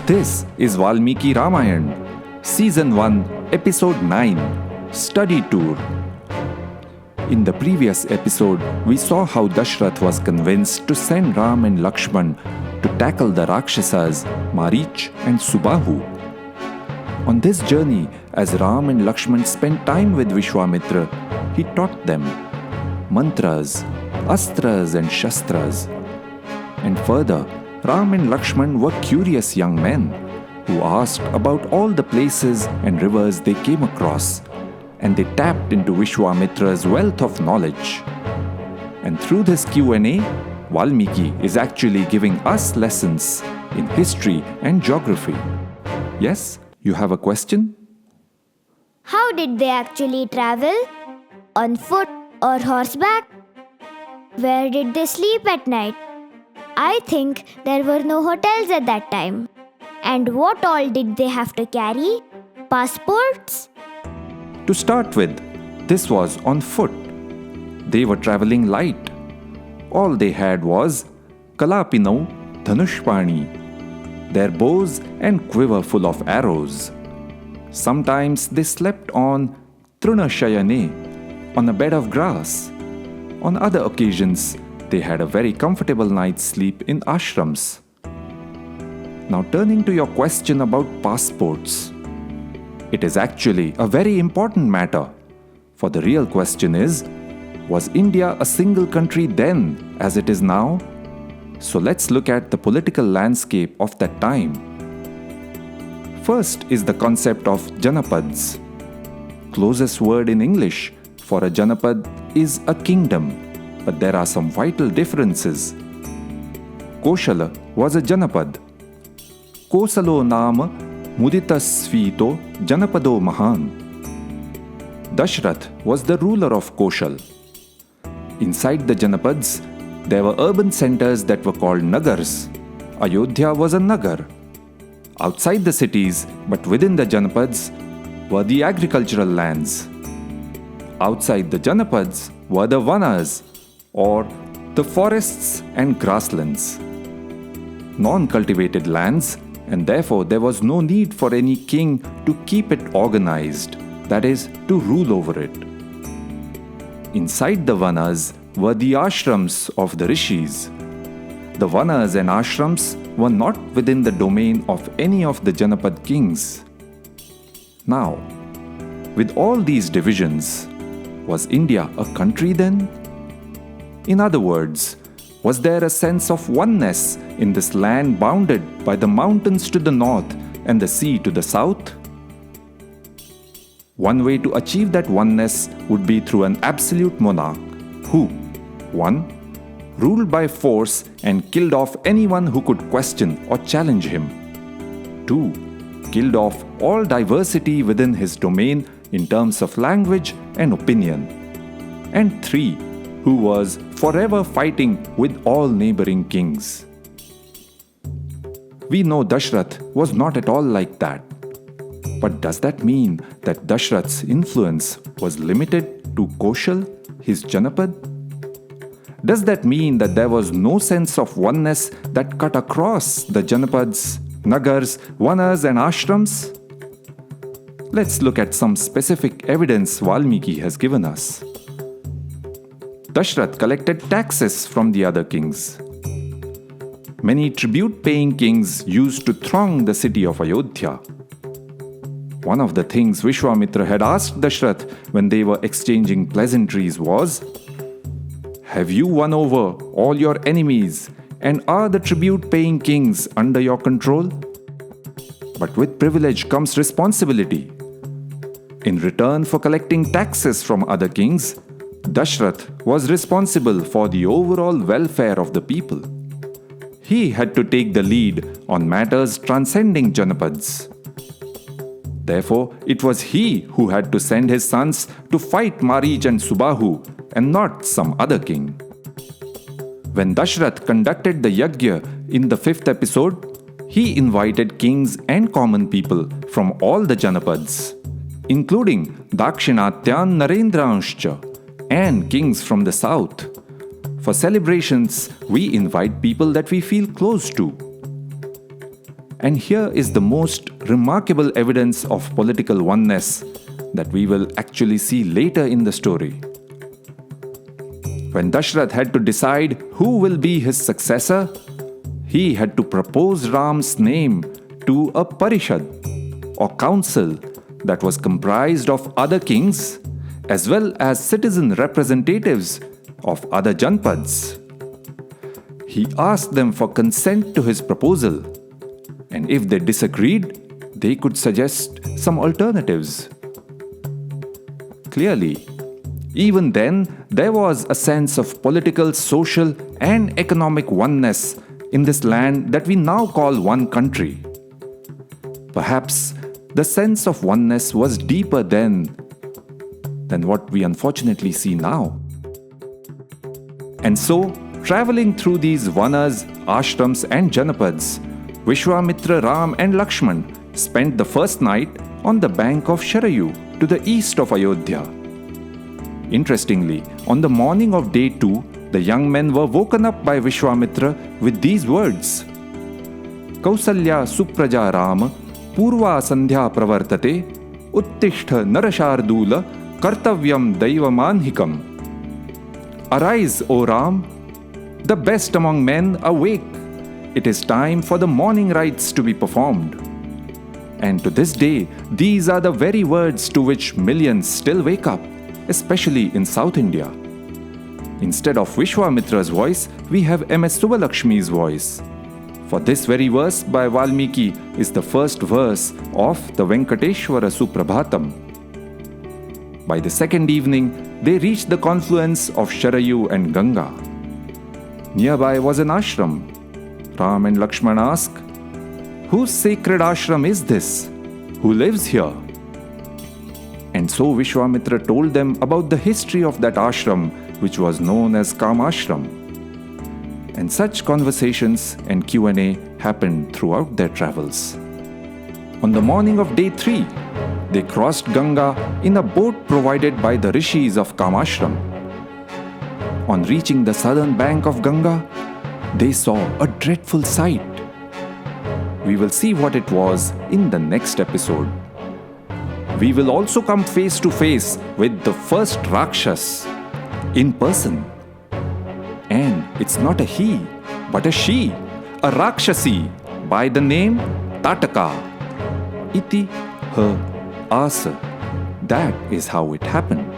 This is Valmiki Ramayana, Season 1, Episode 9, Study Tour. In the previous episode, we saw how Dashrath was convinced to send Ram and Lakshman to tackle the Rakshasas, Marich and Subahu. On this journey, as Ram and Lakshman spent time with Vishwamitra, he taught them mantras, astras and shastras. And further, Ram and Lakshman were curious young men who asked about all the places and rivers they came across, and they tapped into Vishwamitra's wealth of knowledge. And through this Q&A, Valmiki is actually giving us lessons in history and geography. Yes, you have a question? How did they actually travel? On foot or horseback? Where did they sleep at night? I think there were no hotels at that time. And what all did they have to carry? Passports? To start with, this was on foot. They were traveling light. All they had was Kalapinau Dhanushpani, their bows and quiver full of arrows. Sometimes they slept on Trunashayane, on a bed of grass. On other occasions, they had a very comfortable night's sleep in ashrams. Now turning to your question about passports. It is actually a very important matter. For the real question is, was India a single country then as it is now? So let's look at the political landscape of that time. First is the concept of Janapads. Closest word in English for a Janapad is a kingdom, but there are some vital differences. Koshala was a Janapad. Kosalo nama muditasvito Janapado Mahan. Dashrath was the ruler of Koshal. Inside the Janapads, there were urban centers that were called Nagars. Ayodhya was a Nagar. Outside the cities, but within the Janapads, were the agricultural lands. Outside the Janapads were the Vanas, or the forests and grasslands. Non-cultivated lands, and therefore there was no need for any king to keep it organized, that is, to rule over it. Inside the Vanas were the ashrams of the rishis. The Vanas and ashrams were not within the domain of any of the Janapad kings. Now, with all these divisions, was India a country then? In other words, was there a sense of oneness in this land bounded by the mountains to the north and the sea to the south? One way to achieve that oneness would be through an absolute monarch who, 1. Ruled by force and killed off anyone who could question or challenge him. 2. Killed off all diversity within his domain in terms of language and opinion. And 3. Who was forever fighting with all neighboring kings. We know Dashrath was not at all like that. But does that mean that Dashrath's influence was limited to Koshal, his Janapad? Does that mean that there was no sense of oneness that cut across the Janapads, Nagars, Vanas and Ashrams? Let's look at some specific evidence Valmiki has given us. Dashrath collected taxes from the other kings. Many tribute-paying kings used to throng the city of Ayodhya. One of the things Vishwamitra had asked Dashrath when they were exchanging pleasantries was, "Have you won over all your enemies, and are the tribute-paying kings under your control?" But with privilege comes responsibility. In return for collecting taxes from other kings, Dashrath was responsible for the overall welfare of the people. He had to take the lead on matters transcending Janapads. Therefore, it was he who had to send his sons to fight Marich and Subahu and not some other king. When Dashrath conducted the Yajna in the 5th episode, he invited kings and common people from all the Janapads, including Dakshinatyan Narendranscha, and kings from the south. For celebrations, we invite people that we feel close to. And here is the most remarkable evidence of political oneness that we will actually see later in the story. When Dashrath had to decide who will be his successor, he had to propose Ram's name to a parishad or council that was comprised of other kings as well as citizen representatives of other janpads. He asked them for consent to his proposal, and if they disagreed, they could suggest some alternatives. Clearly, even then, there was a sense of political, social, and economic oneness in this land that we now call one country. Perhaps the sense of oneness was deeper then than what we unfortunately see now. And so, traveling through these vanas, ashrams, and janapads, Vishwamitra, Ram, and Lakshman spent the first night on the bank of Sharayu to the east of Ayodhya. Interestingly, on the morning of day 2, the young men were woken up by Vishwamitra with these words: Kausalya Supraja Ram Purva Sandhya Pravartate Uttishta Narashardula Kartavyam Daivamanhikam. Arise, O Ram, the best among men, awake. It is time for the morning rites to be performed. And to this day, these are the very words to which millions still wake up, especially in South India. Instead of Vishwamitra's voice, we have MS Subbalakshmi's voice. For this very verse by Valmiki is the first verse of the Venkateshwara Suprabhatam. By the second evening, they reached the confluence of Sharayu and Ganga. Nearby was an ashram. Ram and Lakshman asked, "Whose sacred ashram is this? Who lives here?" And so Vishwamitra told them about the history of that ashram, which was known as Kamashram. And such conversations and Q&A happened throughout their travels. On the morning of day 3, they crossed Ganga in a boat provided by the rishis of Kamashram. On reaching the southern bank of Ganga, they saw a dreadful sight. We will see what it was in the next episode. We will also come face to face with the first Rakshas in person. And it's not a he, but a she, a Rakshasi by the name Tataka. Iti her asa. That is how it happened.